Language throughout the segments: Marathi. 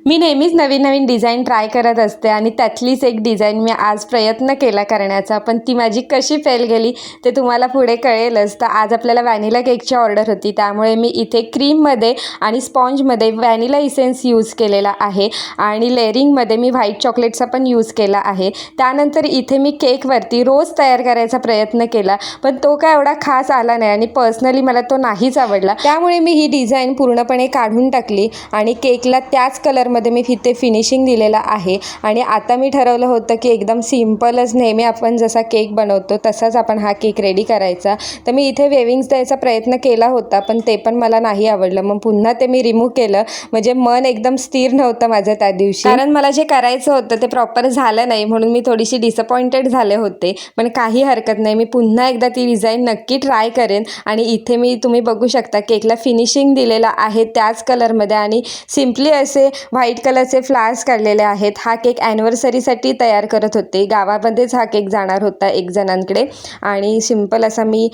मी नेहमीच नवीन नवीन डिझाईन ट्राय करत असते आणि त्यातलीच एक डिझाईन मी आज प्रयत्न केला करण्याचा, पण ती माझी कशी फेल गेली ते तुम्हाला पुढे कळेलच. तर आज आपल्याला व्हॅनिला केकची ऑर्डर होती, त्यामुळे मी इथे क्रीममध्ये आणि स्पॉन्जमध्ये व्हॅनिला इसेन्स यूज केलेला आहे आणि लेअरिंगमध्ये मी व्हाईट चॉकलेटचा पण यूज केला आहे. त्यानंतर इथे मी केकवरती रोज तयार करायचा प्रयत्न केला, पण तो काय एवढा खास आला नाही आणि पर्सनली मला तो नाहीच आवडला. त्यामुळे मी ही डिझाईन पूर्णपणे काढून टाकली आणि केकला त्याच कलरमध्ये मी इथे फिनिशिंग दिलेला आहे. आणि आता मी ठरवलं होतं की एकदम सिम्पलच नेहमी आपण जसा केक बनवतो तसाच आपण हा केक रेडी करायचा. तर मी इथे वेविंग्स द्यायचा प्रयत्न केला होता, पण ते पण मला नाही आवडलं. मग पुन्हा ते मी रिमूव्ह केलं. म्हणजे मन एकदम स्थिर नव्हतं माझं त्या दिवशी, कारण मला जे करायचं होतं ते प्रॉपर झालं नाही, म्हणून मी थोडीशी डिसअपॉइंटेड झाले होते. पण काही हरकत नाही, मी पुन्हा एकदा ती डिझाईन नक्की ट्राय करेन. आणि इथे मी तुम्ही बघू शकता केकला फिनिशिंग दिलेला आहे त्याच कलरमध्ये आणि सिम्पली असे व्हाईट कलरचे फ्लावर्स काढलेले आहेत. हा केक ॲनिव्हर्सरीसाठी तयार करत होते, गावामध्येच हा केक जाणार होता एक जणांकडे. आणि सिम्पल असा मी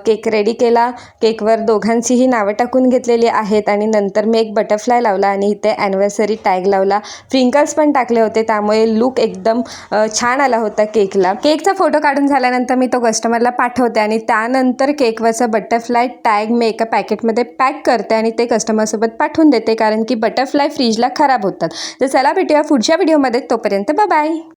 केक रेडी केला. केकवर दोघांचीही नावं टाकून घेतलेली आहेत आणि नंतर मी एक बटरफ्लाय लावला आणि इथे ॲनिव्हर्सरी टॅग लावला. फ्रिंकल्स पण टाकले होते, त्यामुळे लुक एकदम छान आला होता केकला. केकचा फोटो काढून झाल्यानंतर मी तो कस्टमरला पाठवते आणि त्यानंतर केकवरचा बटरफ्लाय टॅग मी एका पॅकेटमध्ये पॅक करते आणि ते कस्टमरसोबत पाठवून देते, कारण की बटरफ्लाय फ्रीजला खराब होतात. तर चला भेटूया पुढच्या व्हिडिओमध्ये, तोपर्यंत बाय बाय.